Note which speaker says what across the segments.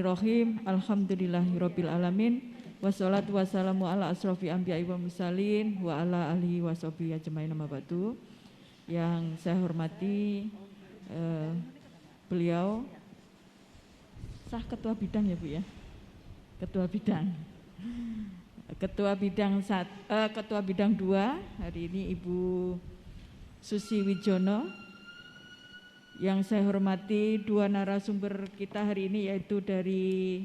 Speaker 1: Bismillahirrahmanirrahim. Alhamdulillahirabbil alamin. Wassalatu wassalamu ala asrofi anbiya'i wal mursalin wa ala alihi washabihi ajmain amma ba'du. Yang saya hormati beliau sah ketua bidang ya Bu ya. Ketua bidang. Ketua bidang 2 hari ini Ibu Susi Wijono. Yang saya hormati dua narasumber kita hari ini yaitu dari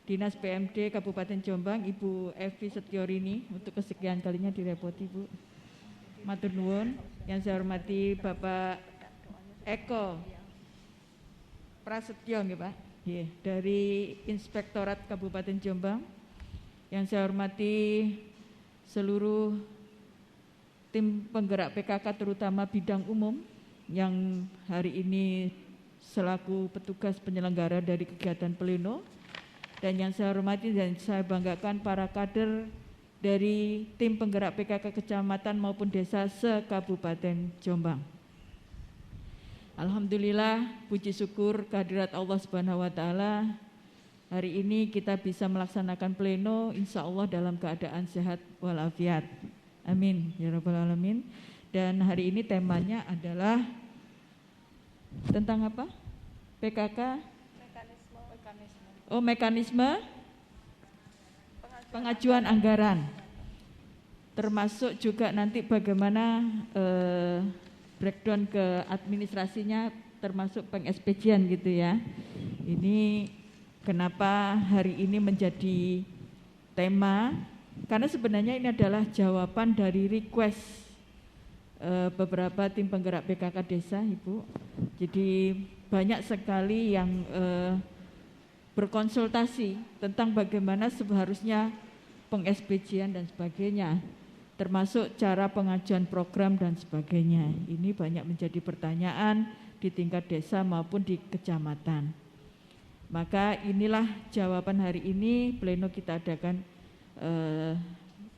Speaker 1: Dinas PMD Kabupaten Jombang, Ibu Evi Setiorini, untuk kesekian kalinya direpoti Bu. Matur nuwun. Yang saya hormati Bapak Eko Prasetyo nggih Pak, dari Inspektorat Kabupaten Jombang. Yang saya hormati seluruh tim penggerak PKK terutama bidang umum yang hari ini selaku petugas penyelenggara dari kegiatan pleno, dan yang saya hormati dan saya banggakan para kader dari tim penggerak PKK kecamatan maupun desa se-Kabupaten Jombang. Alhamdulillah, puji syukur kehadirat Allah Subhanahu wa taala. Hari ini kita bisa melaksanakan pleno insya Allah dalam keadaan sehat walafiat. Amin ya rabbal alamin. Dan hari ini temanya adalah tentang apa? PKK? Mekanisme pengajuan anggaran. Termasuk juga nanti bagaimana breakdown ke administrasinya, termasuk peng-SPJ-an gitu ya. Ini kenapa hari ini menjadi tema? Karena sebenarnya ini adalah jawaban dari request beberapa tim penggerak PKK desa, Ibu. Jadi banyak sekali yang berkonsultasi tentang bagaimana seharusnya peng-SPJ-an dan sebagainya, termasuk cara pengajuan program dan sebagainya. Ini banyak menjadi pertanyaan di tingkat desa maupun di kecamatan. Maka inilah jawaban hari ini pleno kita adakan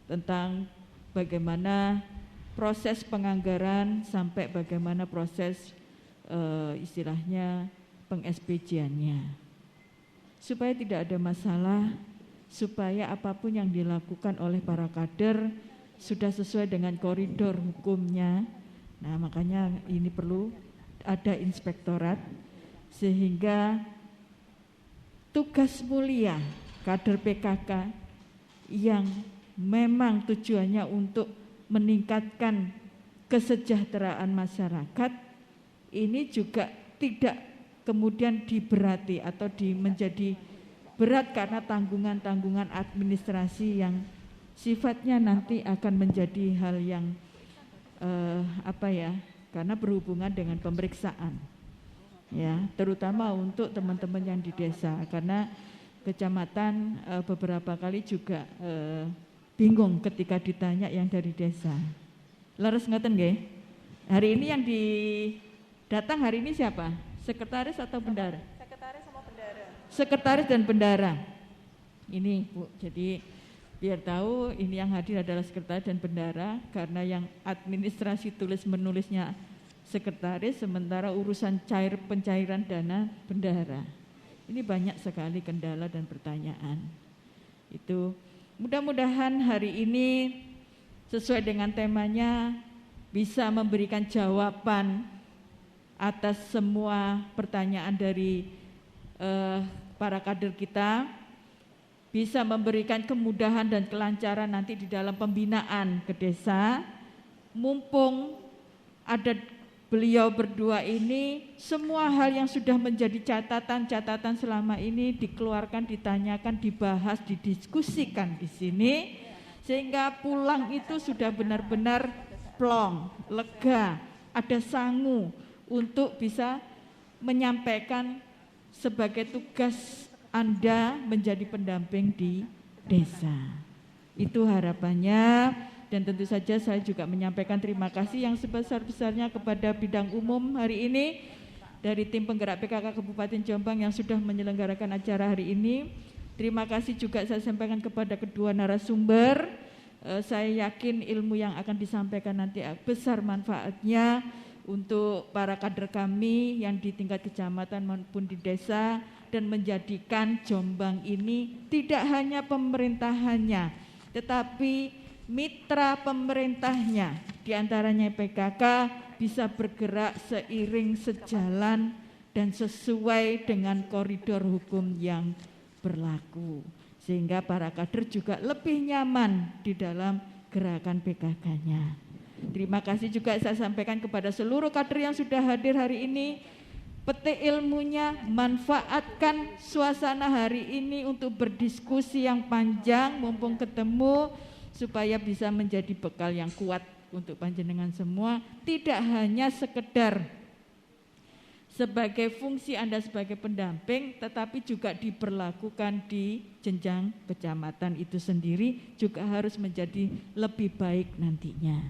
Speaker 1: tentang bagaimana proses penganggaran sampai bagaimana proses istilahnya peng-SPJ-annya. Supaya tidak ada masalah, supaya apapun yang dilakukan oleh para kader sudah sesuai dengan koridor hukumnya. Nah, makanya ini perlu ada inspektorat, sehingga tugas mulia kader PKK yang memang tujuannya untuk meningkatkan kesejahteraan masyarakat ini juga tidak kemudian diberati atau menjadi berat karena tanggungan-tanggungan administrasi yang sifatnya nanti akan menjadi hal yang karena berhubungan dengan pemeriksaan ya, terutama untuk teman-teman yang di desa, karena kecamatan beberapa kali juga bingung ketika ditanya yang dari desa. Leres ngoten nggih? Hari ini yang datang hari ini siapa? Sekretaris atau bendara?
Speaker 2: Sekretaris sama bendara.
Speaker 1: Sekretaris dan bendara. Ini Bu, jadi biar tahu ini yang hadir adalah sekretaris dan bendara, karena yang administrasi tulis menulisnya sekretaris, sementara urusan pencairan dana bendara. Ini banyak sekali kendala dan pertanyaan. Itu mudah-mudahan hari ini sesuai dengan temanya bisa memberikan jawaban atas semua pertanyaan dari para kader kita, bisa memberikan kemudahan dan kelancaran nanti di dalam pembinaan ke desa. Mumpung ada beliau berdua ini, semua hal yang sudah menjadi catatan-catatan selama ini dikeluarkan, ditanyakan, dibahas, didiskusikan di sini, sehingga pulang itu sudah benar-benar plong, lega, ada sangu untuk bisa menyampaikan sebagai tugas Anda menjadi pendamping di desa. Itu harapannya. Dan tentu saja saya juga menyampaikan terima kasih yang sebesar-besarnya kepada bidang umum hari ini dari tim penggerak PKK Kabupaten Jombang yang sudah menyelenggarakan acara hari ini. Terima kasih juga saya sampaikan kepada kedua narasumber. Saya yakin ilmu yang akan disampaikan nanti besar manfaatnya untuk para kader kami yang di tingkat kecamatan maupun di desa, dan menjadikan Jombang ini tidak hanya pemerintahannya, tetapi mitra pemerintahnya, diantaranya PKK, bisa bergerak seiring sejalan dan sesuai dengan koridor hukum yang berlaku. Sehingga para kader juga lebih nyaman di dalam gerakan PKK-nya. Terima kasih juga saya sampaikan kepada seluruh kader yang sudah hadir hari ini. Petik ilmunya, manfaatkan suasana hari ini untuk berdiskusi yang panjang mumpung ketemu, supaya bisa menjadi bekal yang kuat untuk panjenengan semua. Tidak hanya sekedar sebagai fungsi Anda sebagai pendamping, tetapi juga diberlakukan di jenjang kecamatan itu sendiri juga harus menjadi lebih baik nantinya.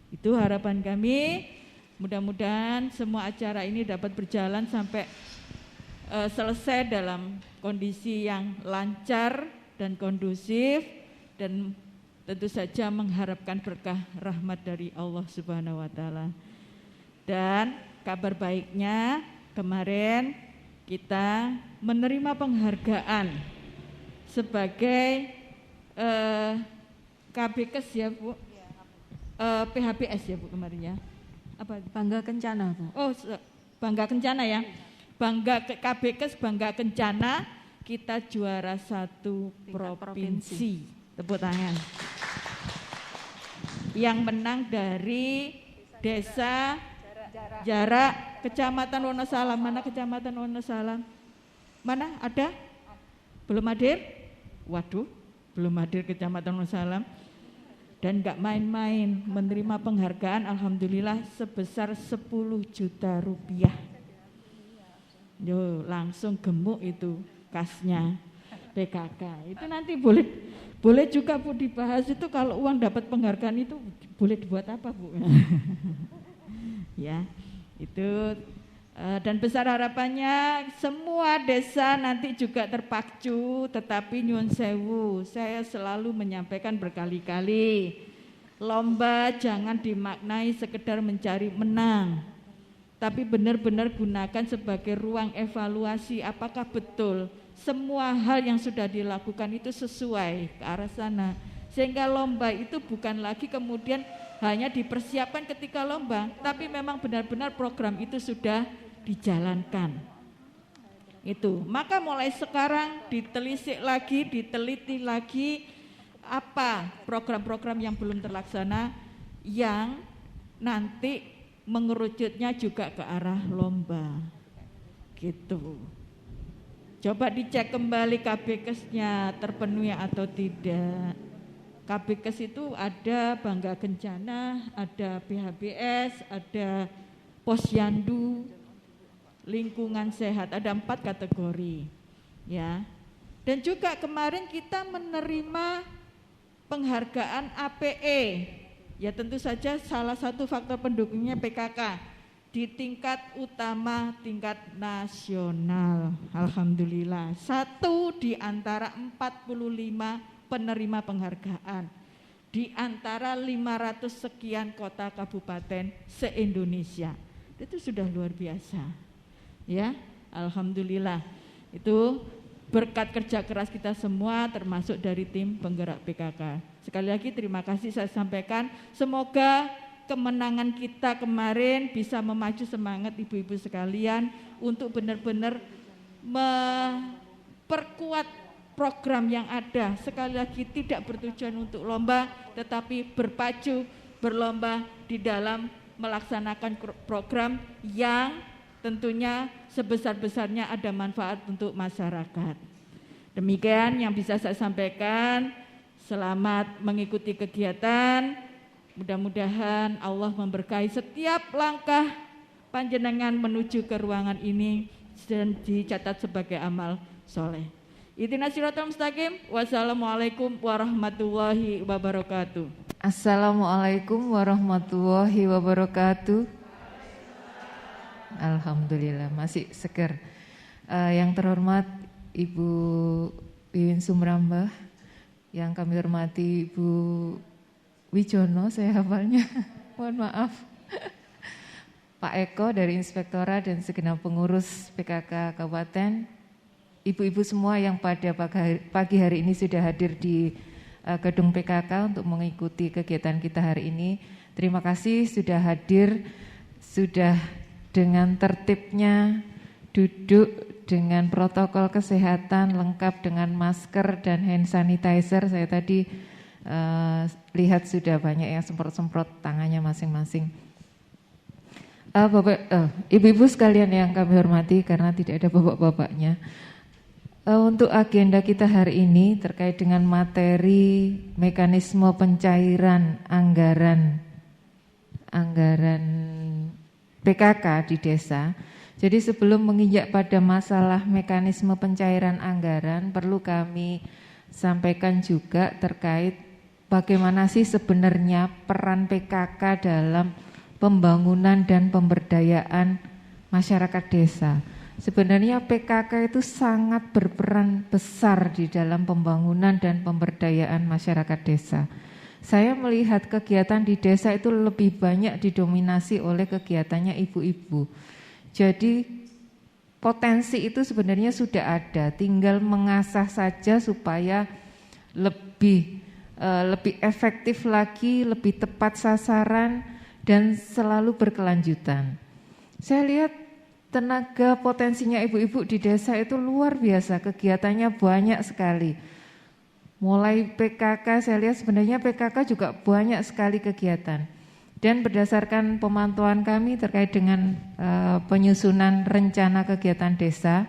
Speaker 1: Itu harapan kami. Mudah-mudahan semua acara ini dapat berjalan sampai selesai dalam kondisi yang lancar dan kondusif, dan tentu saja mengharapkan berkah rahmat dari Allah Subhanahu wa taala. Dan kabar baiknya, kemarin kita menerima penghargaan sebagai KBKes ya Bu, PHBS ya Bu kemarin ya. Apa?
Speaker 2: Bangga Kencana Bu.
Speaker 1: Oh, Bangga Kencana ya. KBKes Bangga Kencana, kita juara 1 provinsi. Tepuk tangan. Yang menang dari Desa Jarak, Kecamatan Wonosalam. Mana Kecamatan Wonosalam? Mana? Ada? Belum hadir? Waduh, belum hadir Kecamatan Wonosalam. Dan gak main-main, menerima penghargaan alhamdulillah sebesar 10 juta rupiah. Yo, langsung gemuk itu kasnya PKK. Itu nanti boleh juga Bu dibahas itu, kalau uang dapat penghargaan itu boleh dibuat apa Bu? Ya, itu dan besar harapannya semua desa nanti juga terpacu, tetapi nyuwun sewu, saya selalu menyampaikan berkali-kali, lomba jangan dimaknai sekedar mencari menang, tapi benar-benar gunakan sebagai ruang evaluasi apakah betul semua hal yang sudah dilakukan itu sesuai ke arah sana, sehingga lomba itu bukan lagi kemudian hanya dipersiapkan ketika lomba, tapi memang benar-benar program itu sudah dijalankan. Itu, maka mulai sekarang ditelisik lagi, diteliti lagi apa program-program yang belum terlaksana yang nanti mengerucutnya juga ke arah lomba. Gitu. Coba dicek kembali KBKes-nya terpenuhi atau tidak. KBKes itu ada Bangga Kencana, ada PHBS, ada Posyandu, lingkungan sehat, ada 4 kategori ya. Dan juga kemarin kita menerima penghargaan APE, ya tentu saja salah satu faktor pendukungnya PKK di tingkat utama, tingkat nasional. Alhamdulillah, 1 di antara 45 penerima penghargaan di antara 500 sekian kota kabupaten se-Indonesia. Itu sudah luar biasa. Ya, alhamdulillah. Itu berkat kerja keras kita semua, termasuk dari tim penggerak PKK. Sekali lagi terima kasih saya sampaikan. Semoga kemenangan kita kemarin bisa memacu semangat ibu-ibu sekalian untuk benar-benar memperkuat program yang ada. Sekali lagi tidak bertujuan untuk lomba, tetapi berpacu, berlomba di dalam melaksanakan program yang tentunya sebesar-besarnya ada manfaat untuk masyarakat. Demikian yang bisa saya sampaikan. Selamat mengikuti kegiatan. Mudah-mudahan Allah memberkahi setiap langkah panjenengan menuju ke ruangan ini dan dicatat sebagai amal soleh. Ihdinas siratal mustaqim. Wassalamualaikum warahmatullahi wabarakatuh.
Speaker 2: Assalamualaikum warahmatullahi wabarakatuh. Alhamdulillah masih seger. Yang terhormat Ibu Wiwin Sumrambah, yang kami hormati Ibu Wijono, saya hafalnya, mohon maaf. Pak Eko dari Inspektorat dan segenap pengurus PKK Kabupaten, ibu-ibu semua yang pada pagi hari ini sudah hadir di gedung PKK untuk mengikuti kegiatan kita hari ini. Terima kasih sudah hadir, sudah dengan tertibnya duduk dengan protokol kesehatan lengkap dengan masker dan hand sanitizer. Saya tadi lihat sudah banyak yang semprot-semprot tangannya masing-masing. Ibu-ibu sekalian yang kami hormati, karena tidak ada bapak-bapaknya, untuk agenda kita hari ini terkait dengan materi mekanisme pencairan anggaran PKK di desa. Jadi sebelum menginjak pada masalah mekanisme pencairan anggaran, perlu kami sampaikan juga terkait bagaimana sih sebenarnya peran PKK dalam pembangunan dan pemberdayaan masyarakat desa. Sebenarnya PKK itu sangat berperan besar di dalam pembangunan dan pemberdayaan masyarakat desa. Saya melihat kegiatan di desa itu lebih banyak didominasi oleh kegiatannya ibu-ibu. Jadi potensi itu sebenarnya sudah ada, tinggal mengasah saja supaya lebih efektif lagi, lebih tepat sasaran dan selalu berkelanjutan. Saya lihat tenaga potensinya ibu-ibu di desa itu luar biasa, kegiatannya banyak sekali. Mulai PKK, saya lihat sebenarnya PKK juga banyak sekali kegiatan. Dan berdasarkan pemantauan kami terkait dengan penyusunan rencana kegiatan desa,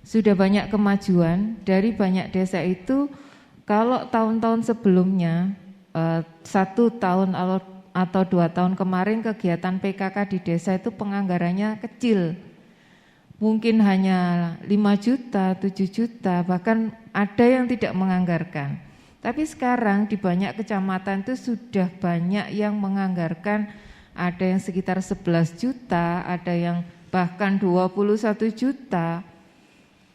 Speaker 2: sudah banyak kemajuan. Dari banyak desa itu, kalau tahun-tahun sebelumnya, 1 tahun atau 2 tahun kemarin kegiatan PKK di desa itu penganggarannya kecil. Mungkin hanya 5 juta, 7 juta, bahkan ada yang tidak menganggarkan. Tapi sekarang di banyak kecamatan itu sudah banyak yang menganggarkan, ada yang sekitar 11 juta, ada yang bahkan 21 juta,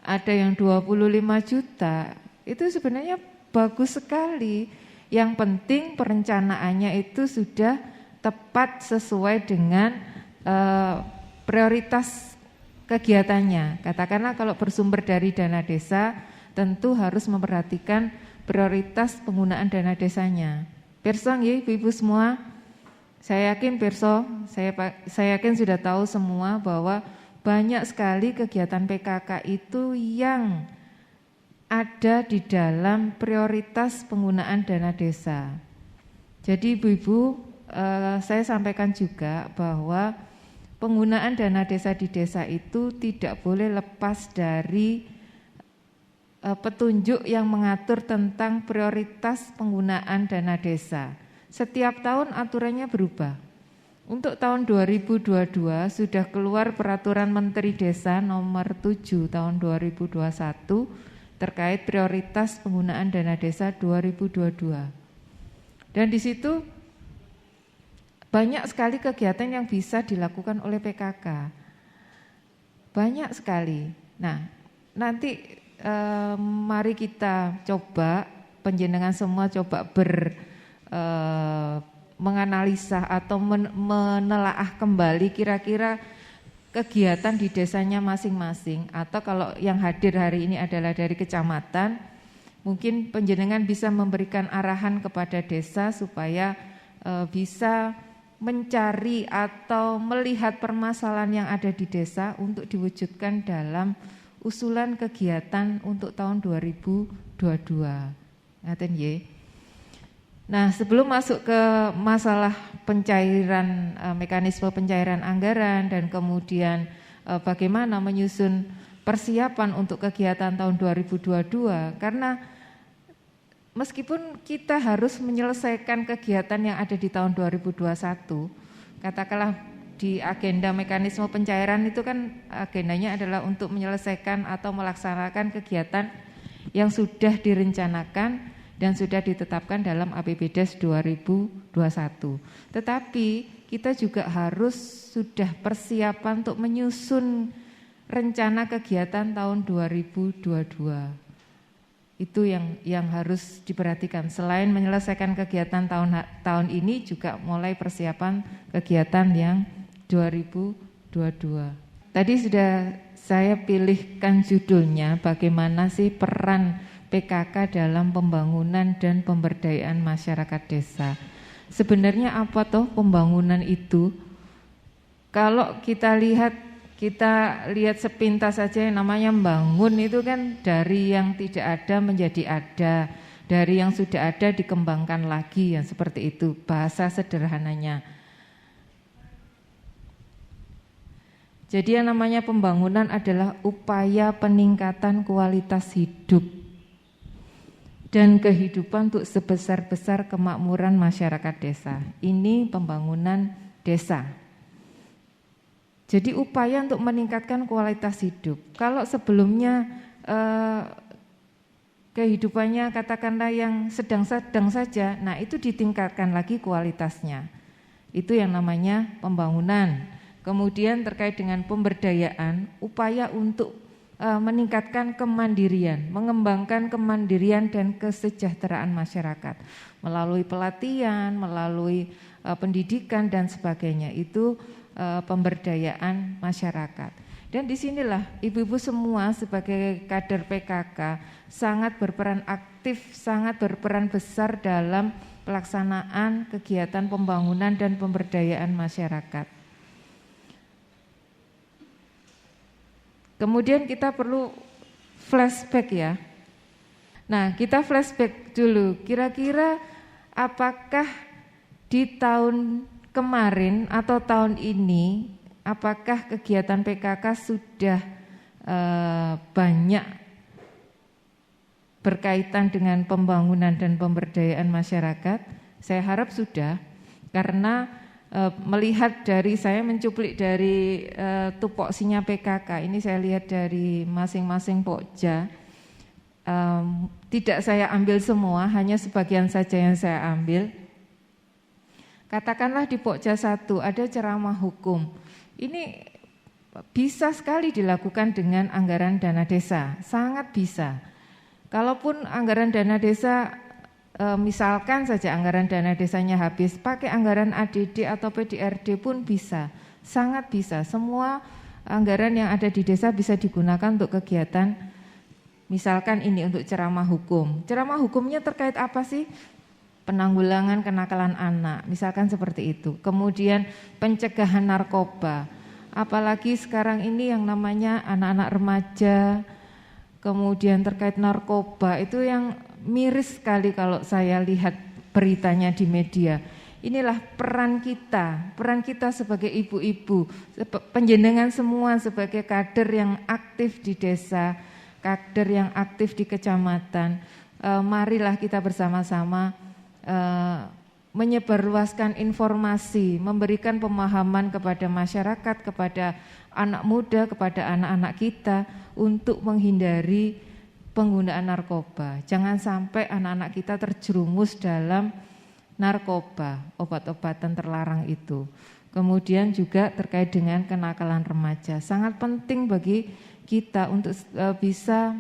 Speaker 2: ada yang 25 juta. Itu sebenarnya bagus sekali. Yang penting perencanaannya itu sudah tepat sesuai dengan prioritas kegiatannya. Katakanlah kalau bersumber dari dana desa, tentu harus memperhatikan prioritas penggunaan dana desanya. Pirsa nggih ibu-ibu semua, saya yakin pirsa, saya yakin sudah tahu semua bahwa banyak sekali kegiatan PKK itu yang ada di dalam prioritas penggunaan dana desa. Jadi ibu-ibu, saya sampaikan juga bahwa penggunaan dana desa di desa itu tidak boleh lepas dari petunjuk yang mengatur tentang prioritas penggunaan dana desa. Setiap tahun aturannya berubah. Untuk tahun 2022 sudah keluar Peraturan Menteri Desa nomor 7 tahun 2021 terkait prioritas penggunaan dana desa 2022. Dan di situ banyak sekali kegiatan yang bisa dilakukan oleh PKK. Banyak sekali. Nah, nanti mari kita coba, panjenengan semua coba menganalisa atau menelaah kembali kira-kira kegiatan di desanya masing-masing, atau kalau yang hadir hari ini adalah dari kecamatan, mungkin panjenengan bisa memberikan arahan kepada desa supaya bisa mencari atau melihat permasalahan yang ada di desa untuk diwujudkan dalam usulan kegiatan untuk tahun 2022. Ngaten nggih. Nah, sebelum masuk ke masalah pencairan, mekanisme pencairan anggaran dan kemudian bagaimana menyusun persiapan untuk kegiatan tahun 2022, karena meskipun kita harus menyelesaikan kegiatan yang ada di tahun 2021, katakanlah di agenda mekanisme pencairan itu kan agendanya adalah untuk menyelesaikan atau melaksanakan kegiatan yang sudah direncanakan dan sudah ditetapkan dalam APBDes 2021. Tetapi kita juga harus sudah persiapan untuk menyusun rencana kegiatan tahun 2022. Itu yang harus diperhatikan. Selain menyelesaikan kegiatan tahun ini, juga mulai persiapan kegiatan yang 2022. tadi sudah saya pilihkan judulnya, bagaimana sih peran PKK dalam pembangunan dan pemberdayaan masyarakat desa. Sebenarnya apa toh pembangunan itu? Kalau kita lihat sepintas saja yang namanya membangun itu kan dari yang tidak ada menjadi ada, dari yang sudah ada dikembangkan lagi, yang seperti itu bahasa sederhananya. Jadi yang namanya pembangunan adalah upaya peningkatan kualitas hidup dan kehidupan untuk sebesar-besar kemakmuran masyarakat desa. Ini pembangunan desa. Jadi upaya untuk meningkatkan kualitas hidup. Kalau sebelumnya kehidupannya katakanlah yang sedang-sedang saja, nah itu ditingkatkan lagi kualitasnya. Itu yang namanya pembangunan. Kemudian terkait dengan pemberdayaan, upaya untuk meningkatkan kemandirian, mengembangkan kemandirian dan kesejahteraan masyarakat melalui pelatihan, melalui pendidikan dan sebagainya. Itu pemberdayaan masyarakat. Dan disinilah ibu-ibu semua sebagai kader PKK sangat berperan aktif, sangat berperan besar dalam pelaksanaan kegiatan pembangunan dan pemberdayaan masyarakat. Kemudian kita perlu flashback ya. Nah, kita flashback dulu. Kira-kira apakah di tahun kemarin atau tahun ini, apakah kegiatan PKK sudah banyak berkaitan dengan pembangunan dan pemberdayaan masyarakat? Saya harap sudah, karena melihat dari, saya mencuplik dari tupoksinya PKK, ini saya lihat dari masing-masing pokja, tidak saya ambil semua, hanya sebagian saja yang saya ambil. Katakanlah di pokja 1 ada ceramah hukum, ini bisa sekali dilakukan dengan anggaran dana desa, sangat bisa. Kalaupun anggaran dana desa, misalkan saja anggaran dana desanya habis, pakai anggaran ADD atau PDRD pun bisa, sangat bisa. Semua anggaran yang ada di desa bisa digunakan untuk kegiatan, misalkan ini untuk ceramah hukum. Ceramah hukumnya terkait apa sih? Penanggulangan kenakalan anak, misalkan seperti itu. Kemudian pencegahan narkoba, apalagi sekarang ini yang namanya anak-anak remaja, kemudian terkait narkoba, itu yang miris sekali kalau saya lihat beritanya di media. Inilah peran kita sebagai ibu-ibu, penjenengan semua sebagai kader yang aktif di desa, kader yang aktif di kecamatan. Marilah kita bersama-sama menyebarluaskan informasi, memberikan pemahaman kepada masyarakat, kepada anak muda, kepada anak-anak kita untuk menghindari penggunaan narkoba. Jangan sampai anak-anak kita terjerumus dalam narkoba, obat-obatan terlarang itu. Kemudian juga terkait dengan kenakalan remaja. Sangat penting bagi kita untuk bisa,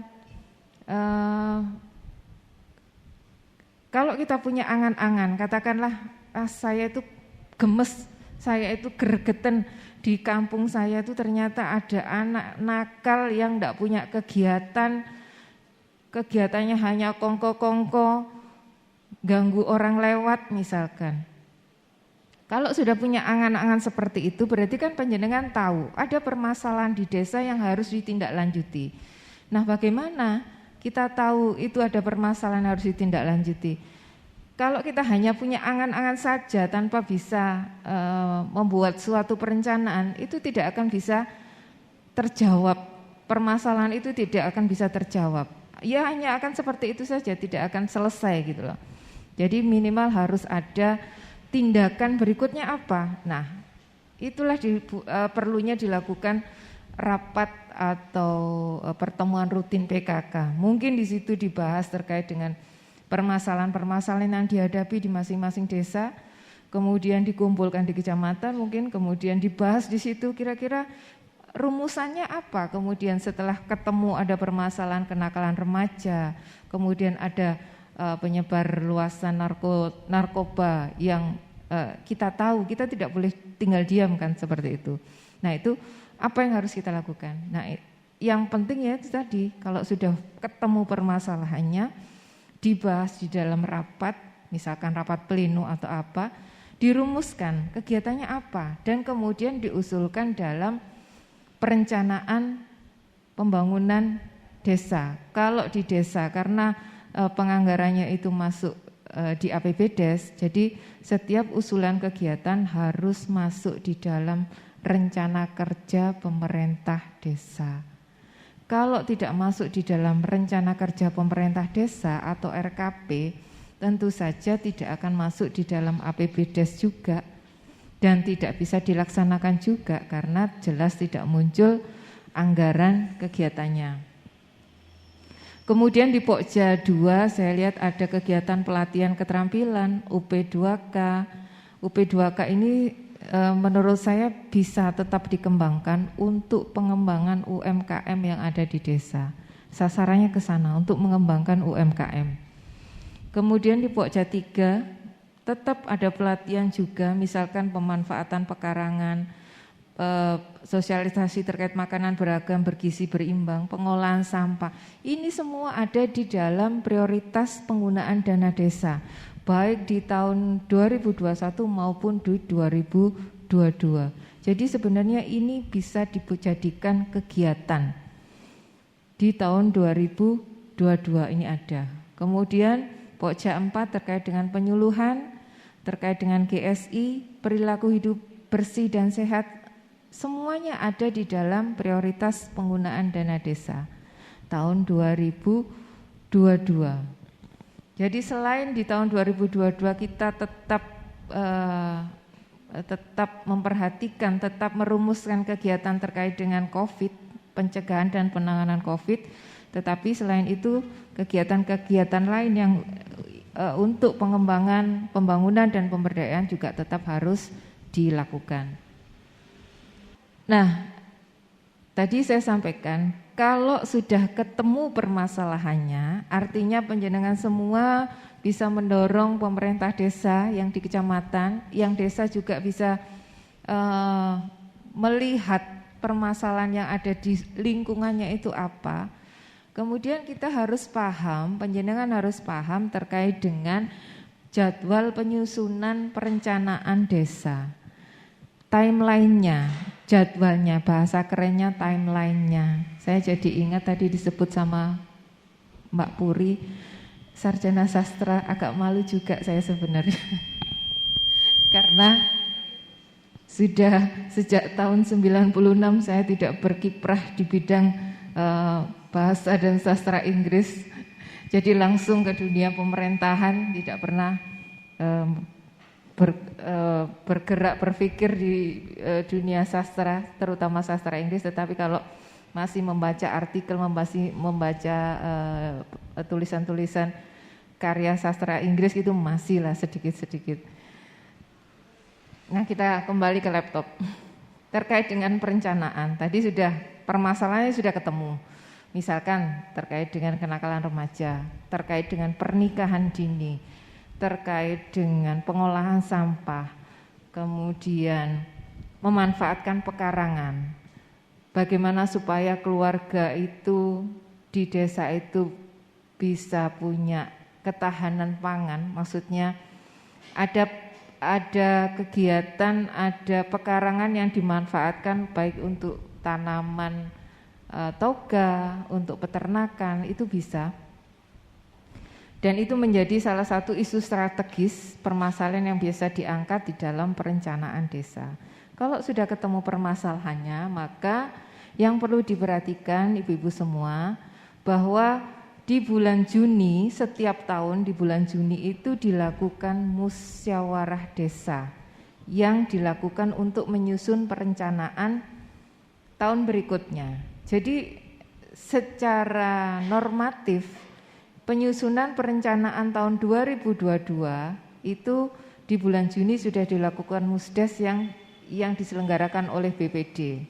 Speaker 2: kalau kita punya angan-angan, katakanlah saya itu gemes, saya itu gregeten, di kampung saya itu ternyata ada anak nakal yang tidak punya kegiatan, kegiatannya hanya kongko-kongko, ganggu orang lewat misalkan. Kalau sudah punya angan-angan seperti itu, berarti kan panjenengan tahu ada permasalahan di desa yang harus ditindaklanjuti. Nah, bagaimana kita tahu itu ada permasalahan yang harus ditindaklanjuti? Kalau kita hanya punya angan-angan saja tanpa bisa membuat suatu perencanaan, itu tidak akan bisa terjawab. Permasalahan itu tidak akan bisa terjawab. Ya hanya akan seperti itu saja, tidak akan selesai gitu loh. Jadi minimal harus ada tindakan berikutnya apa. Nah, itulah perlunya dilakukan rapat atau pertemuan rutin PKK. Mungkin di situ dibahas terkait dengan permasalahan-permasalahan yang dihadapi di masing-masing desa, kemudian dikumpulkan di kecamatan, mungkin kemudian dibahas di situ kira-kira rumusannya apa. Kemudian setelah ketemu ada permasalahan kenakalan remaja, kemudian ada penyebar luasan narkoba yang kita tahu, kita tidak boleh tinggal diam kan seperti itu. Nah itu apa yang harus kita lakukan? Nah yang penting ya itu tadi, kalau sudah ketemu permasalahannya, dibahas di dalam rapat, misalkan rapat pleno atau apa, dirumuskan kegiatannya apa, dan kemudian diusulkan dalam perencanaan pembangunan desa. Kalau di desa karena penganggarannya itu masuk di APBDes, jadi setiap usulan kegiatan harus masuk di dalam rencana kerja pemerintah desa. Kalau tidak masuk di dalam rencana kerja pemerintah desa atau RKP, tentu saja tidak akan masuk di dalam APBDes juga dan tidak bisa dilaksanakan juga karena jelas tidak muncul anggaran kegiatannya. Kemudian di Pokja 2 saya lihat ada kegiatan pelatihan keterampilan UP2K. UP2K ini menurut saya bisa tetap dikembangkan untuk pengembangan UMKM yang ada di desa. Sasarannya ke sana untuk mengembangkan UMKM. Kemudian di Pokja 3 tetap ada pelatihan juga, misalkan pemanfaatan pekarangan, sosialisasi terkait makanan beragam, bergizi, berimbang, pengolahan sampah. Ini semua ada di dalam prioritas penggunaan dana desa, baik di tahun 2021 maupun di 2022. Jadi sebenarnya ini bisa dijadikan kegiatan di tahun 2022 ini ada. Kemudian Pokja 4 terkait dengan penyuluhan, terkait dengan GSI, perilaku hidup bersih dan sehat, semuanya ada di dalam prioritas penggunaan dana desa tahun 2022. Jadi selain di tahun 2022 kita tetap memperhatikan, tetap merumuskan kegiatan terkait dengan COVID, pencegahan dan penanganan COVID, tetapi selain itu kegiatan-kegiatan lain yang untuk pengembangan, pembangunan dan pemberdayaan juga tetap harus dilakukan. Nah, tadi saya sampaikan kalau sudah ketemu permasalahannya, artinya panjenengan semua bisa mendorong pemerintah desa yang di kecamatan, yang desa juga bisa melihat permasalahan yang ada di lingkungannya itu apa. Kemudian kita harus paham, panjenengan harus paham terkait dengan jadwal penyusunan perencanaan desa. Timeline-nya, jadwalnya, bahasa kerennya timeline-nya. Saya jadi ingat tadi disebut sama Mbak Puri, sarjana sastra, agak malu juga saya sebenarnya. Karena sudah sejak tahun 96 saya tidak berkiprah di bidang bahasa dan sastra Inggris. Jadi langsung ke dunia pemerintahan, tidak pernah bergerak berpikir di dunia sastra, terutama sastra Inggris. Tetapi kalau masih membaca artikel, membaca tulisan-tulisan karya sastra Inggris itu masih lah sedikit-sedikit. Nah kita kembali ke laptop. Terkait dengan perencanaan, tadi sudah permasalahannya sudah ketemu. Misalkan terkait dengan kenakalan remaja, terkait dengan pernikahan dini, terkait dengan pengolahan sampah, kemudian memanfaatkan pekarangan. Bagaimana supaya keluarga itu di desa itu bisa punya ketahanan pangan, maksudnya ada kegiatan, ada pekarangan yang dimanfaatkan baik untuk tanaman toga, untuk peternakan, itu bisa. Dan itu menjadi salah satu isu strategis permasalahan yang biasa diangkat di dalam perencanaan desa. Kalau sudah ketemu permasalahannya, maka yang perlu diperhatikan ibu-ibu semua bahwa di bulan Juni, setiap tahun di bulan Juni itu dilakukan musyawarah desa yang dilakukan untuk menyusun perencanaan tahun berikutnya. Jadi secara normatif penyusunan perencanaan tahun 2022 itu di bulan Juni sudah dilakukan musdes yang diselenggarakan oleh BPD.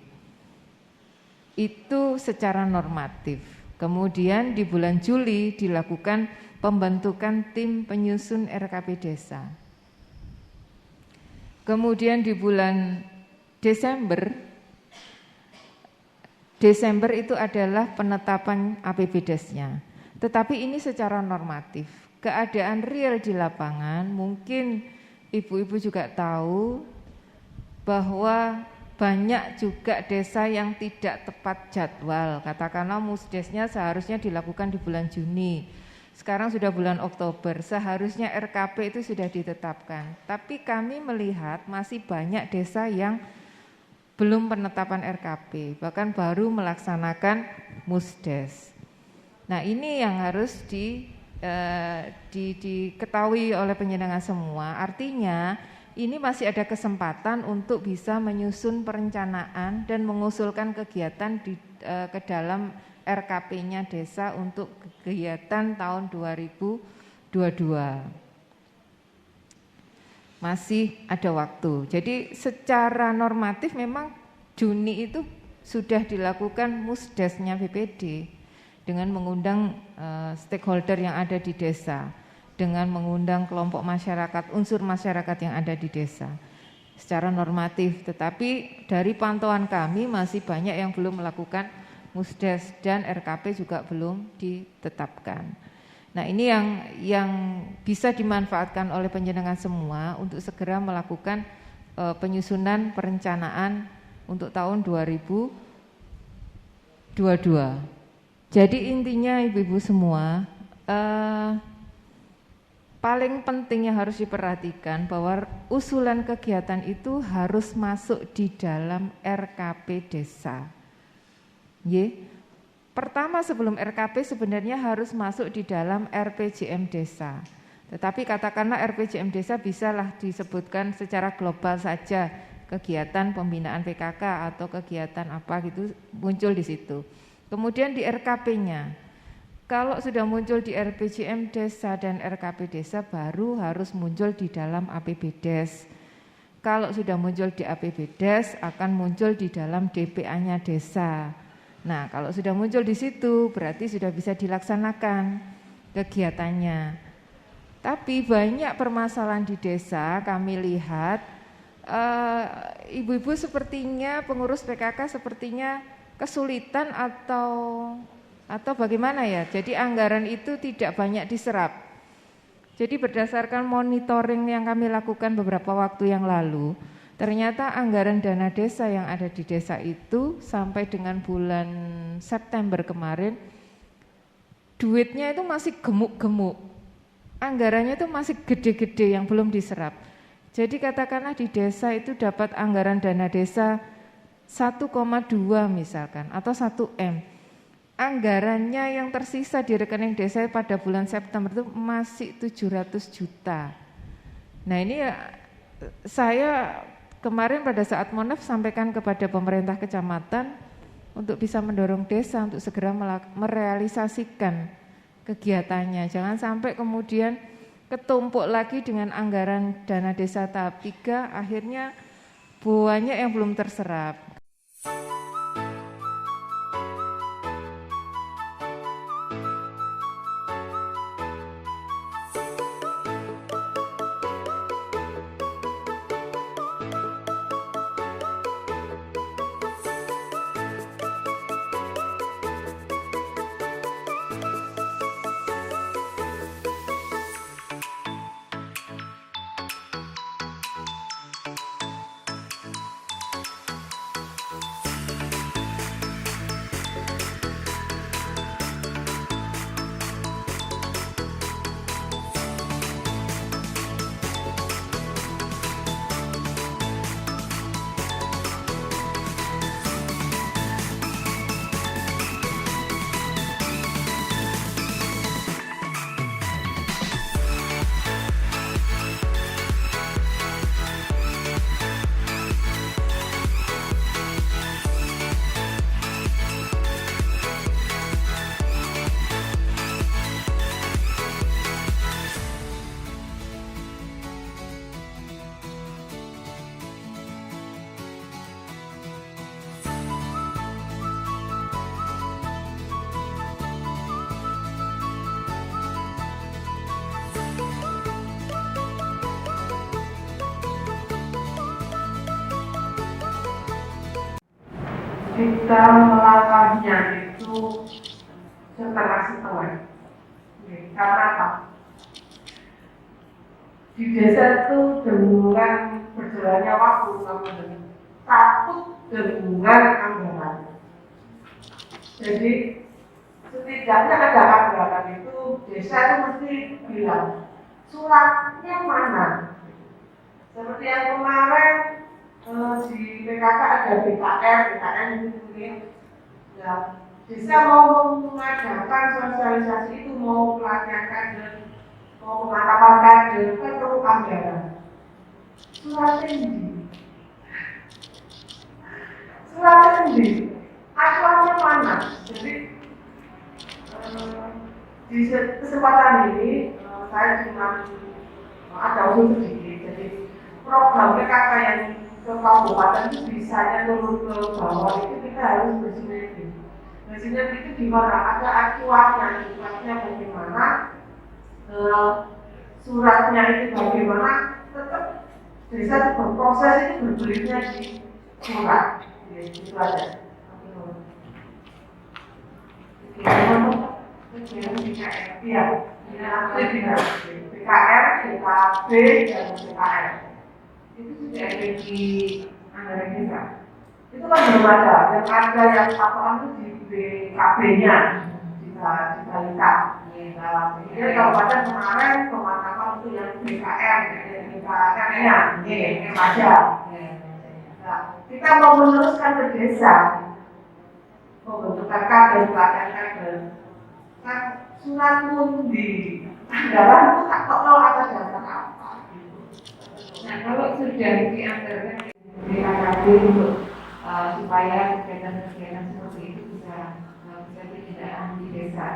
Speaker 2: Itu secara normatif. Kemudian di bulan Juli dilakukan pembentukan tim penyusun RKP desa. Kemudian di bulan Desember Desember itu adalah penetapan APBDes-nya. Tetapi ini secara normatif. Keadaan real di lapangan mungkin ibu-ibu juga tahu bahwa banyak juga desa yang tidak tepat jadwal. Katakanlah musdesnya seharusnya dilakukan di bulan Juni. Sekarang sudah bulan Oktober, seharusnya RKP itu sudah ditetapkan. Tapi kami melihat masih banyak desa yang belum penetapan RKP, bahkan baru melaksanakan musdes. Nah, ini yang harus diketahui oleh penyelenggara semua. Artinya ini masih ada kesempatan untuk bisa menyusun perencanaan dan mengusulkan kegiatan ke dalam RKP-nya desa untuk kegiatan tahun 2022. Masih ada waktu. Jadi secara normatif memang Juni itu sudah dilakukan musdesnya BPD dengan mengundang stakeholder yang ada di desa, dengan mengundang kelompok masyarakat, unsur masyarakat yang ada di desa secara normatif. Tetapi dari pantauan kami masih banyak yang belum melakukan musdes dan RKP juga belum ditetapkan. Nah, ini yang bisa dimanfaatkan oleh penjenengan semua untuk segera melakukan penyusunan perencanaan untuk tahun 2022. Jadi intinya ibu-ibu semua, paling penting yang harus diperhatikan bahwa usulan kegiatan itu harus masuk di dalam RKP desa. Pertama sebelum RKP sebenarnya harus masuk di dalam RPJM desa. Tetapi katakanlah RPJM desa bisalah disebutkan secara global saja, kegiatan pembinaan PKK atau kegiatan apa gitu muncul di situ. Kemudian di RKP-nya, kalau sudah muncul di RPJM desa dan RKP desa baru harus muncul di dalam APBDes. Kalau sudah muncul di APBDes akan muncul di dalam DPA-nya desa. Nah, kalau sudah muncul di situ berarti sudah bisa dilaksanakan kegiatannya. Tapi banyak permasalahan di desa kami lihat ibu-ibu sepertinya pengurus PKK sepertinya kesulitan atau bagaimana ya. Jadi anggaran itu tidak banyak diserap. Jadi berdasarkan monitoring yang kami lakukan beberapa waktu yang lalu, ternyata anggaran dana desa yang ada di desa itu sampai dengan bulan September kemarin duitnya itu masih gemuk-gemuk. Anggarannya itu masih gede-gede yang belum diserap. Jadi katakanlah di desa itu dapat anggaran dana desa 1,2 misalkan atau 1M. Anggarannya yang tersisa di rekening desa pada bulan September itu masih 700 juta. Nah, ini saya kemarin pada saat Monef sampaikan kepada pemerintah kecamatan untuk bisa mendorong desa untuk segera merealisasikan kegiatannya. Jangan sampai kemudian ketumpuk lagi dengan anggaran dana desa tahap 3, akhirnya banyak yang belum terserap.
Speaker 3: kita melakukannya itu setengah-setengah. Karena apa? Di desa itu dengan berjalannya waktu kami takut dengan anggaran. Jadi setidaknya ada anggaran itu desa itu mesti bilang suratnya mana. Seperti yang kemarin di PKK ada BKN itu ya, desa mau mengadakan sosialisasi itu, mau pelatihan kader, mau penangkapan kader, kan perlu anggaran. Suratnya sendiri, acuannya mana? Jadi di kesempatan ini saya cuma ada usul sedikit. Jadi program PKK yang ke kabupaten itu bisanya turun ke bawah itu kita harus bersinergi. Bersinergi itu di mana ada acuannya bagaimana, suratnya itu bagaimana, tetap desa itu berproses itu berbelitnya di surat. Itu aja. Iya, PKR, PKB, dan PKR itu sudah ada di anggaran desa. Itu kan belum ada, yang ada yang patokan itu di BKB-nya dibalikan. Jadi kabupaten kemarin pemantauan itu yang BKR, BKR-nya, yang aja. Nah, kita mau meneruskan ke desa, membentukkan kader, pelatihan kader. Kan surat mundi anggaran itu tak tahu atas dasar apa.
Speaker 2: Nah, kalau sudah dianggarkan di AKB untuk supaya kegiatan-kegiatan seperti itu bisa ditindak di desa,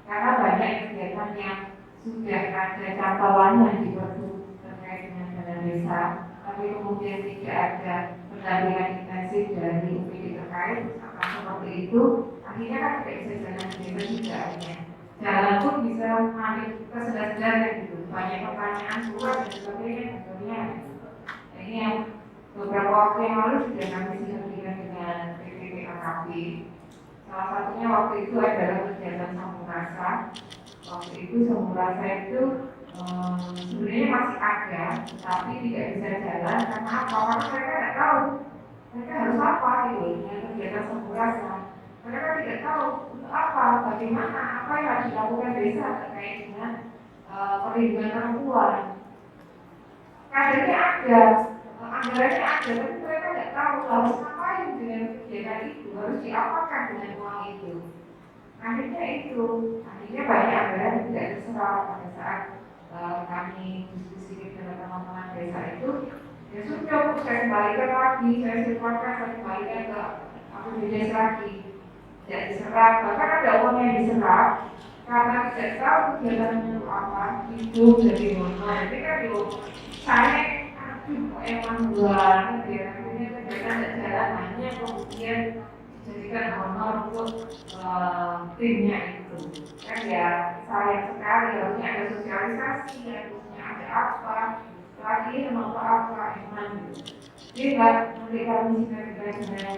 Speaker 2: karena banyak kegiatan yang sudah ada cantolannya di Pergub terkait dengan dana desa, tapi kemudian tidak ada pendampingan intensif dari UPD terkait seperti itu, akhirnya kan tidak bisa jalan di desa juga akhirnya. Jalan pun bisa mengambil kesedar-sedar gitu, banyak pertanyaan luas dan sebagainya. Ini yang beberapa waktu yang lalu sudah kami sinergikan dengan PPP AKB. Salah satunya waktu itu adalah kegiatan Sambung Rasa. Waktu itu Sambung Rasa itu sebenarnya masih ada, tapi tidak bisa jalan karena apa? Karena mereka tidak tahu mereka harus apa gitu dengan kegiatan Sambung Rasa. Mereka tidak tahu untuk apa, bagaimana, apa yang harus dilakukan desa terkait dengan perlindungan perempuan. Kadernya ada, anggarannya ada, tapi mereka tidak tahu harus ngapain dengan kegiatan itu, harus diapakan dengan uang itu. Akhirnya banyak anggaran yang tidak terserap pada saat kami diskusi dengan teman-teman desa itu. Ya sudah, saya kembalikan lagi, saya sifatkan, saya kembalikan ke APBD lagi. Tidak diserap, bahkan ada uang yang diserap karena tidak tahu kegiatannya itu apa, hidup jadi honor. Jadi kan saya emang banget ya, akhirnya kegiatan tidak jalan, hanya kemudian dijadikan honor untuk timnya itu. Kan ya sayang sekali, harusnya ada sosialisasi, harusnya ada apa, lagi menolak apa, emang gitu. Jadi nanti kami sinergikan dengan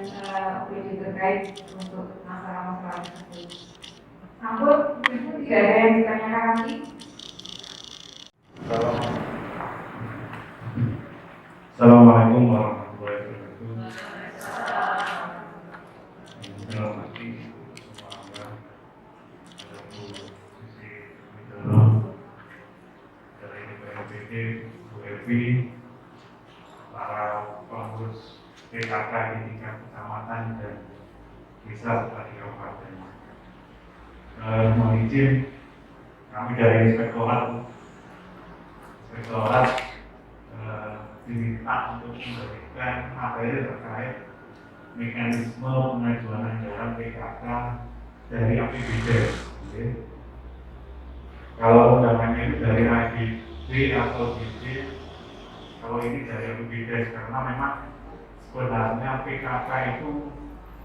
Speaker 2: OPD terkait untuk masalah-masalah tersebut. Namun itu tidak ada yang ditanyakan lagi.
Speaker 4: Assalamualaikum warahmatullahi wabarakatuh. Selamat pagi semuanya. Dari BPD, Bu Evi, para pengurus PKK di tingkat kecamatan dan desa serta di kabupaten. Mohon izin, kami dari inspektorat diminta untuk memberikan materi terkait mekanisme pengajuan anggaran PKK dari APBD. Kalau undangannya itu dari APBD atau BD, kalau ini dari APBD karena memang sebenarnya PKK itu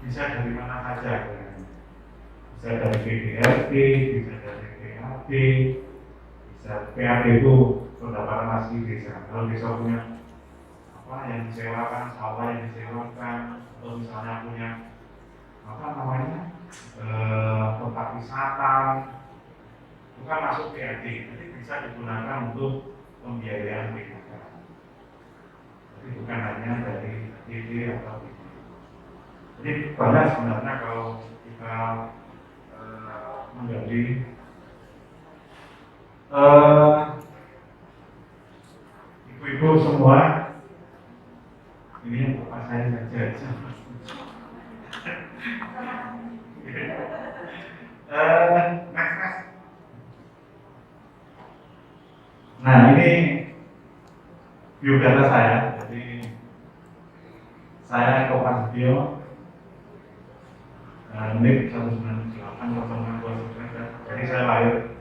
Speaker 4: bisa dari mana saja, bisa dari PDRT, bisa dari PAD, bisa PAD itu pendapatan asli desa. Kalau desa punya apa yang disewakan, sawah yang disewakan, atau misalnya punya apa namanya tempat wisata, itu kan masuk PRT, jadi bisa digunakan untuk pembiayaan PKK. Jadi bukan hanya dari PD atau PD. Jadi banyak sebenarnya kalau kita menggali ibu-ibu semua, ini yang bapak saya saja. Next. Nah ini biodata saya, jadi saya Eko Prasetyo, NIP 198 jadi saya lahir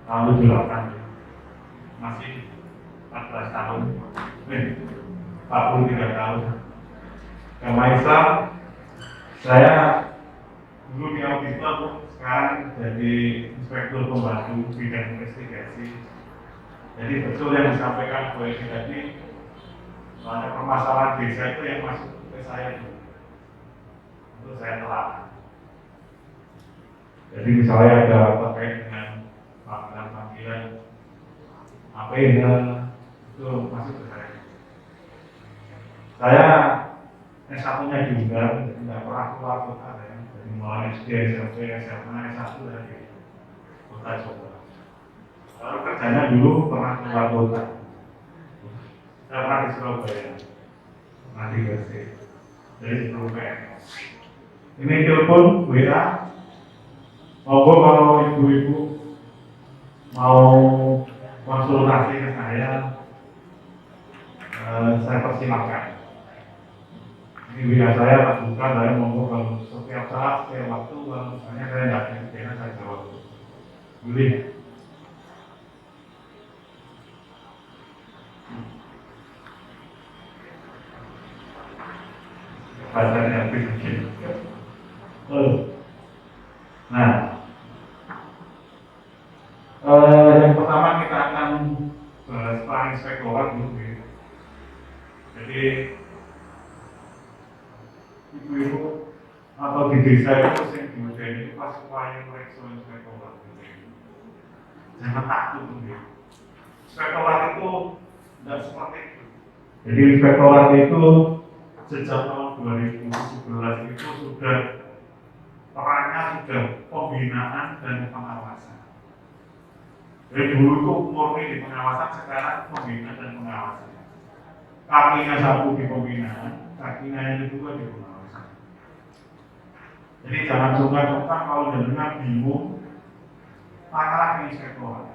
Speaker 4: tahun 78, masih 14 tahun, 43 tahun. Agama Islam, saya dulu di auditor, sekarang jadi inspektur pembantu bidang investigasi. Jadi betul yang disampaikan Bu Edi tadi, banyak permasalahan desa itu yang masuk ke saya dulu, untuk saya telah. Jadi misalnya ada terkait dengan panggilan apa ini itu masuk ke saya. Saya S1-nya diundang, jadi tidak pernah keluar kota ya. Jadi mulai SD, SMP, SMA, S1 dari kota Jombang. Lalu kerjanya dulu pernah keluar kota. Saya pernah di Surabaya, pernah di Gresik, jadi di PNS. Ini telepon, WA. Monggo kalau ibu-ibu mau konsultasi ke saya persilakan. Ini WA saya tak buka, saya monggo kalau setiap saat, setiap waktu, kalau misalnya saya tidak ada, saya jawab. Boleh. Bahasanya bikin. Nah, yang pertama kita akan bahas peran inspektorat dulu. Jadi ibu-ibu atau di desa itu yang dimudahin itu pas upaya mereksa inspektorat. Jangan takut gitu. Inspektorat itu tidak seperti itu. Jadi inspektorat itu sejak tahun 2017 itu sudah perannya sudah pembinaan dan pengawasan. Jadi dulu itu murni di pengawasan, sekarang pembinaan dan pengawasan. Kakinya satu di pembinaan, kakinya yang kedua di pengawasan. Jadi jangan sungkan-sungkan kalau jenengan bingung, tanyalah ke inspektorat.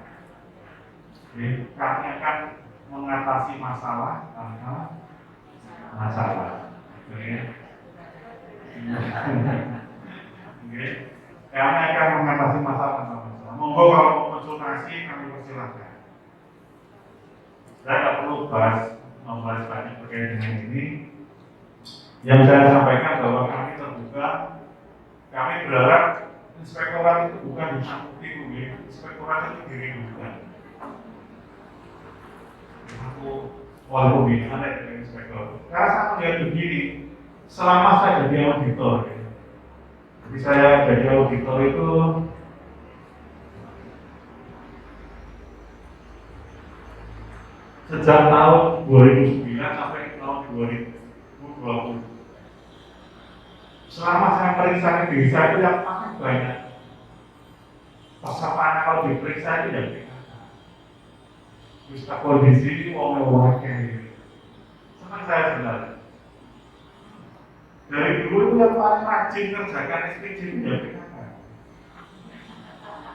Speaker 4: Jadi kami akan mengatasi masalah tanpa masalah. Kami akan mengatasi masalah tanpa masalah. Monggo kalau mau konsultasi kami persilahkan. Saya tidak perlu membahas banyak terkait dengan ini. Yang saya sampaikan bahwa kami terbuka, kami berharap inspektorat itu bukan disangkuti, inspektorat itu dirindukan. Aku walaupun bingung ada dengan inspektor. Karena saya melihat begini, selama saya jadi auditor, jadi saya jadi auditor itu sejak tahun 2009 sampai tahun 2020. Selama saya periksa ke desa itu yang paling banyak pesertanya kalau diperiksa itu yang bisa kondisi ini wong-wong kayak senang saya sebenarnya. Dari dulu itu yang paling rajin kerjakan SPJ itu ya PKK.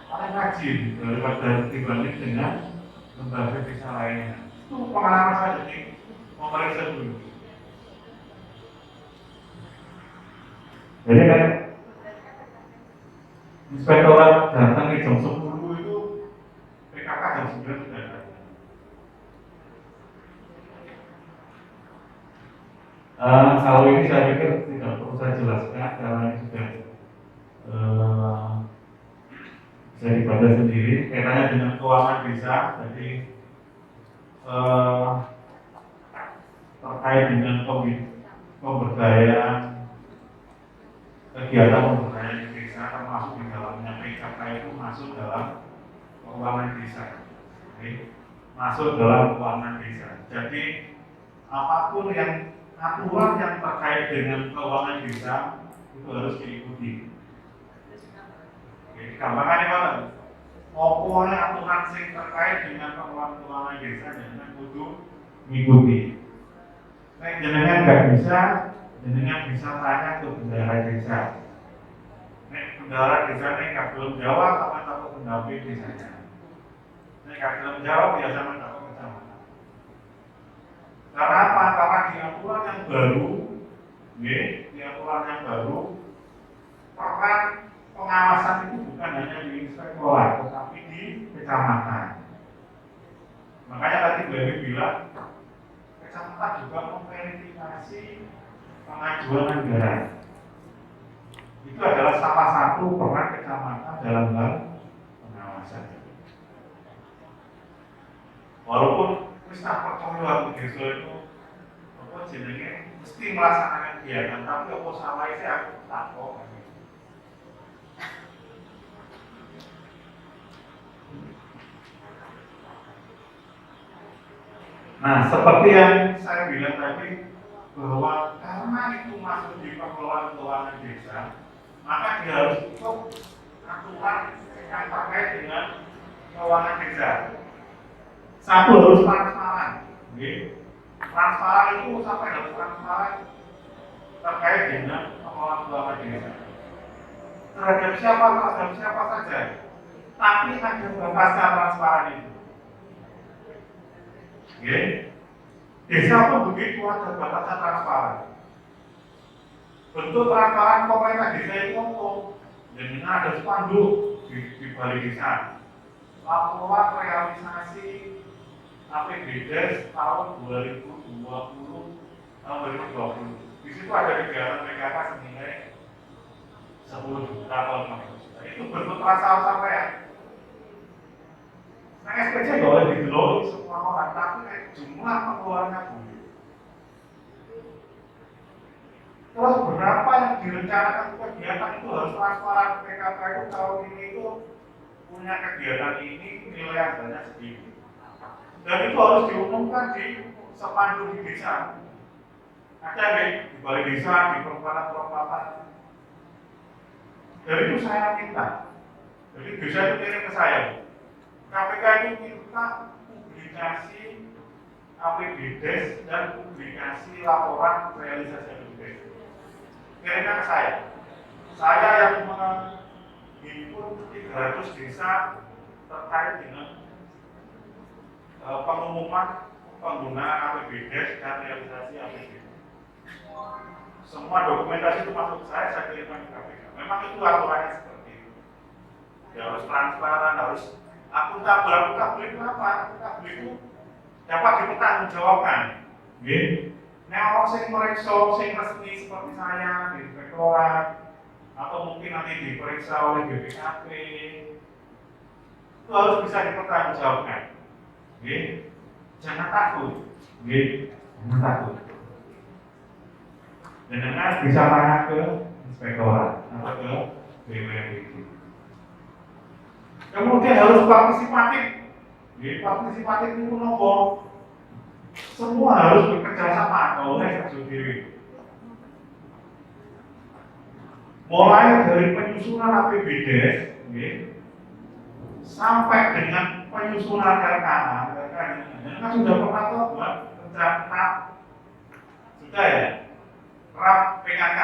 Speaker 4: Paling rajin daripada dibanding dengan lembaga desa lainnya. Itu pengalaman saya jadi memeriksa dulu. Jadi kan inspektorat datang di jam 10 itu PKK jam 9 sudah ada. Kalau ini saya pikir tidak perlu saya jelaskan karena ini sudah bisa dibaca sendiri. Kaitannya dengan keuangan desa, jadi terkait dengan pemberdayaan kegiatan pemberdayaan di desa termasuk di dalamnya PKK itu masuk dalam keuangan desa. Oke. Masuk dalam keuangan desa. Jadi apapun yang aturan yang terkait dengan keuangan desa itu harus diikuti. Jadi gampangannya apa? Pokoknya aturan yang terkait dengan keuangan desa jangan kudu mengikuti. Nek jenengan nggak bisa, jenengan bisa tanya ke bendahara desa. Nek bendahara desa nggak belum jawab sama takut pendamping desanya. Nek nggak belum jawab biasa takut kecamatan. Karena apa? Karena di aturan yang baru, di aturan yang baru, peran pengawasan itu bukan hanya di inspektorat, tetapi di kecamatan. Makanya tadi Bu Ewi bilang, kecamatan juga memverifikasi pengajuan anggaran. Itu adalah salah satu peran kecamatan dalam hal pengawasan. Walaupun kita percaya di desa itu apa jenenge mesti melaksanakan kegiatan, tapi apa salah itu aku takut. Nah, seperti yang saya bilang tadi bahwa karena itu masuk di pengelolaan keuangan desa, maka dia harus ikut aturan yang terkait dengan keuangan desa. Satu harus transparan. Transparan itu sampai harus transparan terkait dengan pengelolaan keuangan desa. Terhadap siapa saja. Tapi ada batasnya transparan itu. Desa pun begitu ada batasan transparan. Bentuk transparan pemerintah desa itu apa? Jadi ada spanduk di balai desa. Laporan realisasi APBDes tahun 2020 tahun 2020. Di situ ada kegiatan PKK senilai 10 juta atau 15 juta. Itu bentuk transparan sampai. Nah, SPC nggak boleh digeloi semua orang, tapi jumlah pengeluarannya boleh. Terus berapa yang direncanakan kegiatan itu harus transparan. PKK itu tahun ini itu punya kegiatan ini nilai anggarannya segini. Dan itu harus diumumkan di spanduk di desa. Ada di balai desa, di perempatan. Dari itu saya minta. Jadi desa itu kirim ke saya. KPK ini minta publikasi APBDes dan publikasi laporan realisasi APBDes. Kirimnya ke saya. Saya yang menghimpun 300 desa terkait dengan pengumuman penggunaan APBDes dan realisasi APBDes. Semua dokumentasi itu masuk ke saya kirimkan ke KPK. Memang itu aturannya seperti itu. Ya harus transparan, harus akuntabel itu apa? Akuntabel itu dapat dipertanggungjawabkan. Nah, orang sing meriksa, sing resmi seperti saya di inspektorat atau mungkin nanti diperiksa oleh BPKP itu harus bisa dipertanggungjawabkan. Jangan takut. Jangan takut. Dengan bisa tanya ke inspektorat atau ke BPKP. Kemudian harus partisipatif. Partisipatif itu nopo. Semua harus bekerja sama, oleh sendiri. Mulai dari penyusunan APBDes, sampai dengan penyusunan RKA, kan sudah pernah buat rencana, sudah ya, RAP PKK.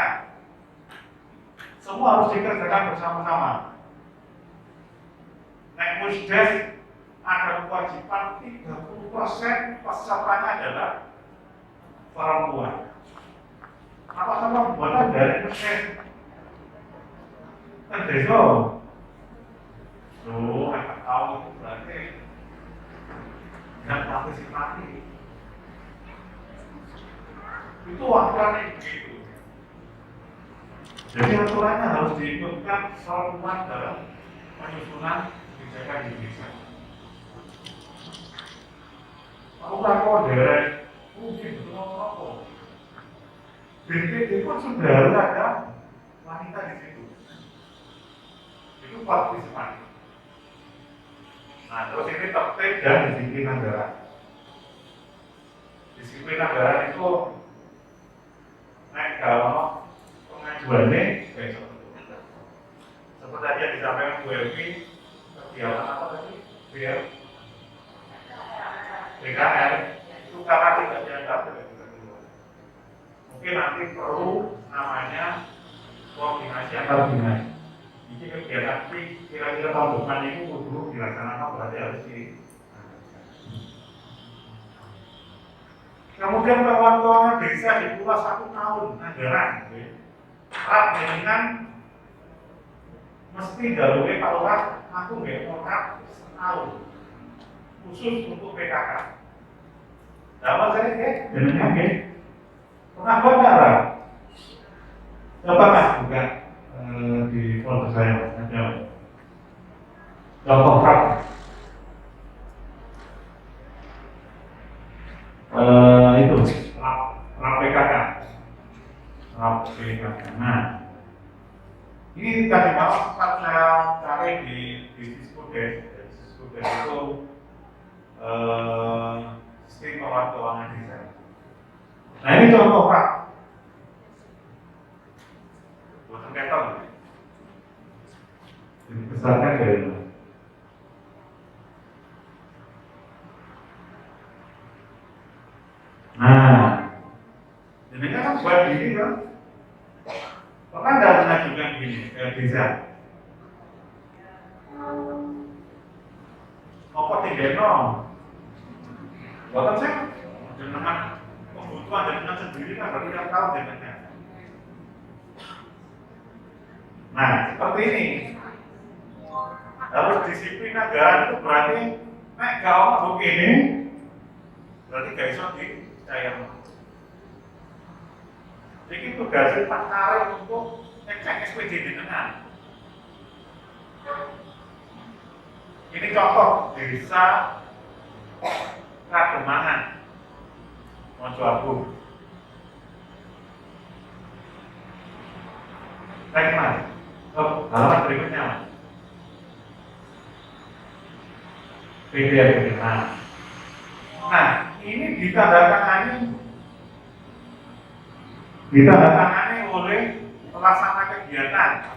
Speaker 4: Semua harus dikerjakan bersama-sama. Nek Musdes ada kewajiban 30% pesertanya adalah perempuan. Apa sama pembuatan dari Musdes? Desa. Loh, nggak tahu itu berarti nggak partisipatif. Itu aturannya begitu. Jadi aturannya harus diikutkan perempuan dalam penyusunan kebijakan di desa. Kalau kok derek, mungkin betul apa? BPD pun sudah harus ada wanita partisipasi. Nah, terus ini tertib dan disiplin anggaran. Disiplin anggaran itu kalau pengajuannya seperti tadi yang disampaikan Bu Elvi, kegiatan apa tadi? BKR itu karena tidak dianggap mungkin nanti perlu namanya koordinasi antar dinas. Ini kegiatan ini kira-kira tahun depan itu dulu dilaksanakan berarti harus di. Kemudian kawan-kawan desa di Pulau 1 tahun anggaran, dengan mesti jalurnya Pak Lurah aku nggak kontrak setahun khusus untuk PKK. Dapat saya jenengnya pernah bandara. Coba Mas buka di folder saya ada contoh prak itu prak PKK. Nah, ini tadi malam sempat saya cari di Diskudes itu sistem pengelolaan keuangan desa. Nah ini contoh Pak, buatan ketong, dibesarkan dari mana? Nah, ini kan buat diri kan, pernah nggak mengajukan gini ke desa? Apa tidak nong? Buatan saya dengan kebutuhan dengan sendiri kan berarti yang tahu dengannya. Nah, seperti ini. Harus disiplin anggaran itu berarti nek kalau begini berarti gak iso dipercaya. Jadi tugasnya Pak Karim untuk ngecek SPD dengan. Ini contoh desa Kademangan, Mojoagung. Baik Mas, halaman berikutnya Mas. PDF. Nah, ini ditandatangani oleh pelaksana kegiatan.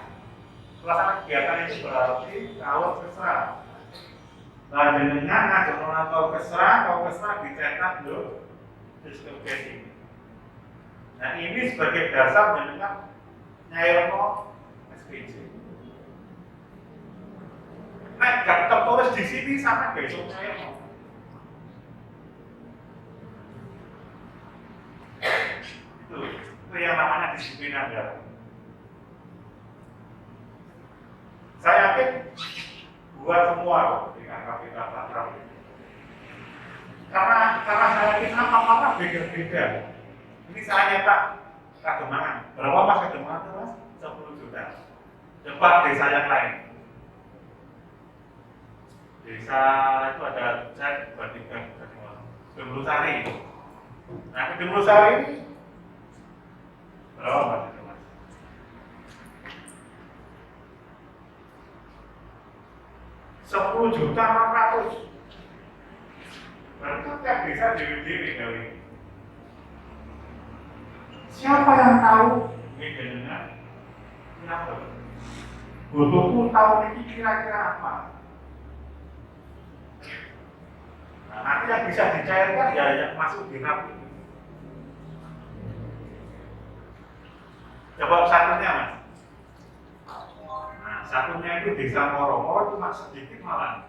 Speaker 4: Pelaksana kegiatan itu berarti kawat kesra. Nah, dengan ngajar atau kesra dicetak dulu sistem casing. Nah, ini sebagai dasar dengan nyairno SPJ. Nah, gak tertulis di sini sama besok nyairno. Itu yang namanya disiplin anggaran. Saya yakin buat semua kok di KPK Patra. Karena saya yakin apa-apa beda-beda. Ini saya nyetak Kademangan. Berapa Mas Kademangan itu Mas? 10 juta. Coba desa yang lain. Desa itu ada saya bandingkan Kedemulsari. Nah, Kedemulsari ini berapa Mas? 10 juta 600. Berarti kan tiap desa dewi-dewi kali ini. Siapa yang tahu bedanya? Siapa? Butuhku tahu ini kira-kira apa? Nah, nanti yang bisa dicairkan ya yang masuk di RAP ini. Coba satunya Mas. Nah, satunya itu desa Moro cuma sedikit malah.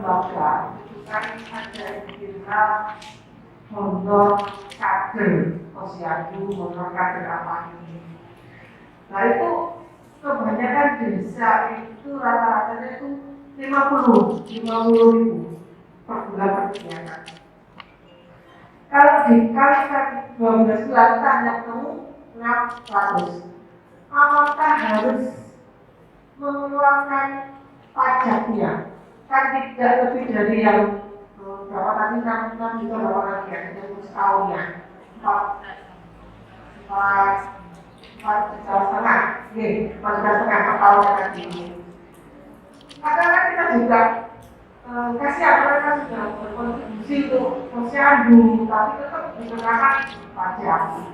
Speaker 3: lembaga itu kan ada istilah honor kader posyandu, honor kader apa ini. Nah itu kebanyakan desa itu rata-ratanya itu 50 ribu per bulan per kegiatan. Kalau dikalikan 12 bulan kita hanya ketemu 600. Apakah harus mengeluarkan pajaknya? Kan tidak lebih dari yang berapa tadi 6 juta berapa lagi ya? Untuk setahunnya 4 juta setengah, 4 juta setengah per tahunnya tadi. Kadang-kadang kita juga kasihan mereka sudah berkontribusi untuk posyandu, tapi tetap dikenakan pajak,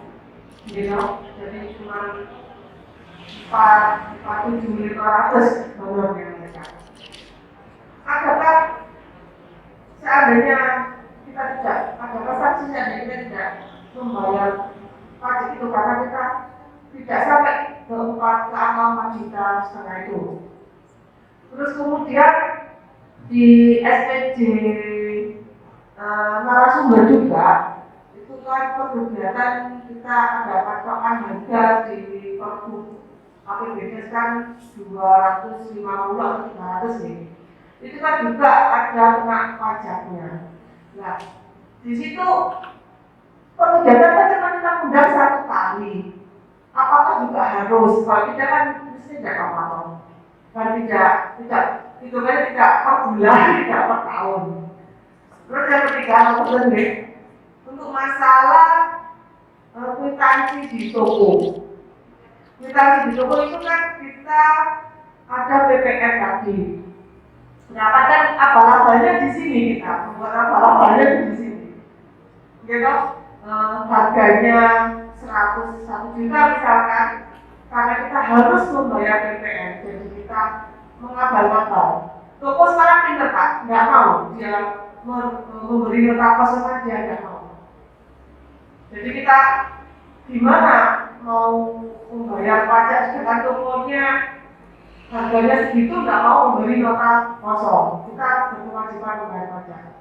Speaker 3: gitu. Jadi cuma 4.700 honornya mereka. Adakah seandainya kita tidak, adakah sanksi seandainya kita tidak membayar pajak itu karena kita tidak sampai ke angka 4 juta setengah itu. Terus kemudian di SPJ narasumber juga itu kan kegiatan kita ada patokan harga di Pergub APBD kan 250 atau 300 nih. Itu kan juga ada kena pajaknya. Nah, di situ kegiatan kan cuma kita undang 1 kali. Apakah juga harus? Kalau tidak kan mesti tidak apa-apa. Kan tidak itu kan tidak per bulan, tidak per tahun. Terus yang ketiga, untuk masalah kwitansi di toko. Kwitansi di toko itu kan kita ada PPN tadi. Nah, kadang abal-abalnya di sini kita, membuat abal-abalnya di sini. Gitu, harganya 101 juta misalkan, karena kita harus membayar PPN, jadi kita mengabal-abal. Toko sekarang pinter Pak, nggak mau dia memberi nota kosong aja, nggak mau. Jadi kita gimana mau membayar pajak dengan tokonya harganya segitu, nggak mau memberi nota kosong. Kita berkewajiban membayar pajak.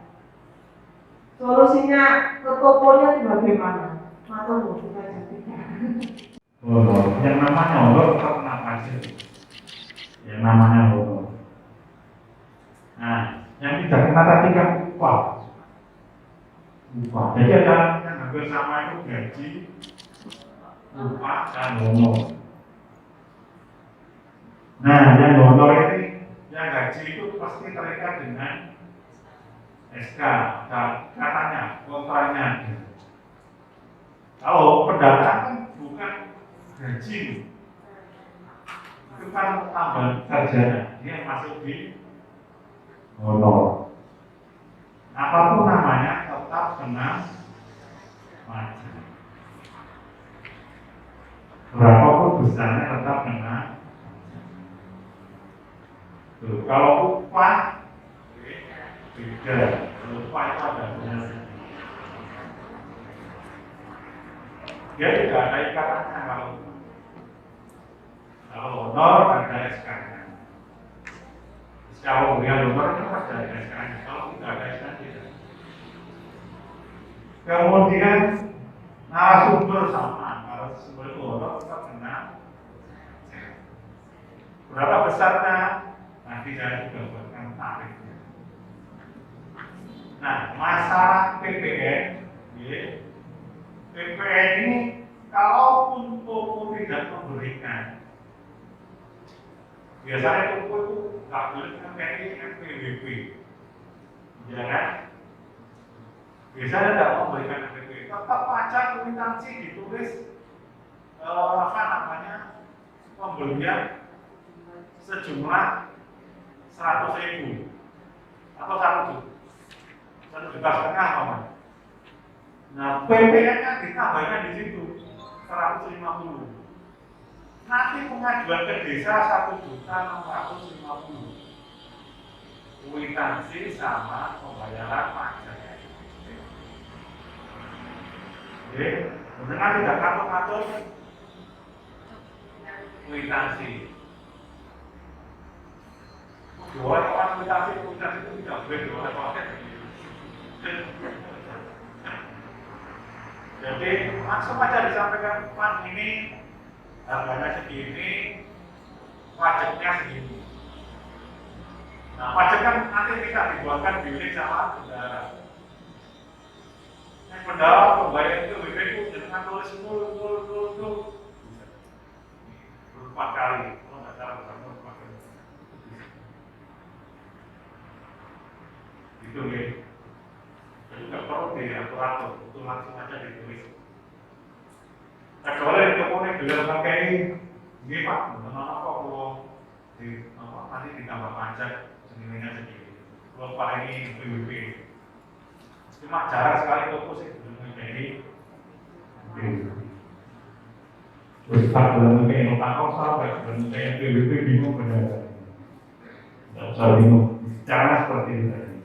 Speaker 3: Solusinya ke tokonya itu bagaimana? Matur kita jadi.
Speaker 4: Yang namanya honor tetap kena pajak. Yang namanya honor. Nah, yang tidak kena tadi kan upah. Jadi ada yang hampir sama itu gaji, upah dan honor. Nah, yang honor ini, yang gaji itu pasti terikat dengan SK, katanya, kontraknya. Kalau pendapatan kan bukan gaji, itu kan tambahan sarjana, dia masuk di honor. Apapun namanya tetap kena pajak. Berapapun besarnya tetap kena. Tuh, kalau upah beda, upah itu ada benarnya. Dia tidak ada ikatannya kalau honor ada SK-nya. Kalau pemberian honor itu pasti ada SK-nya. Kalau tidak ada SK-nya tidak. Kemudian narasumber sama, narasumber itu honor tetap kena. Berapa besarnya? Nanti saya juga buatkan tarifnya. Nah, masalah PPN, PPN ini kalaupun toko tidak memberikan, biasanya toko itu nggak boleh memiliki NPWP, ya kan? Biasanya tidak memberikan NPWP, tetap pajak kwitansi ditulis pembelian sejumlah 100.000 atau 1 juta setengah apa? Nah, PPN-nya ditambahkan di situ 150. Nanti pengajuan ke desa 1.650. Kwitansi sama pembayaran pajak. Oke, kemudian tidak ngatur-ngatur kwitansi. Dua orang aplikasi itu tidak boleh dua orang. Jadi langsung aja disampaikan, Pak, ini harganya segini, pajaknya segini. Nah, pajak kan nanti kita dibuatkan di unit sama bendara. Bendara pembayar itu BPU dengan tulis itu 4 kali, kalau nggak salah bersama 4 kali. Itu ya. Jadi nggak perlu diatur-atur, itu langsung aja ditulis. Kecuali itu pun yang beliau pakai ini Pak, mengenai apa kalau nanti ditambah pajak senilainya segini. Kalau Pak ini PWP, cuma jarang sekali toko sih belum jadi. Terus Pak belum kayak nota kosong, belum kayak PWP bingung benar. Tidak usah bingung, cara seperti itu tadi.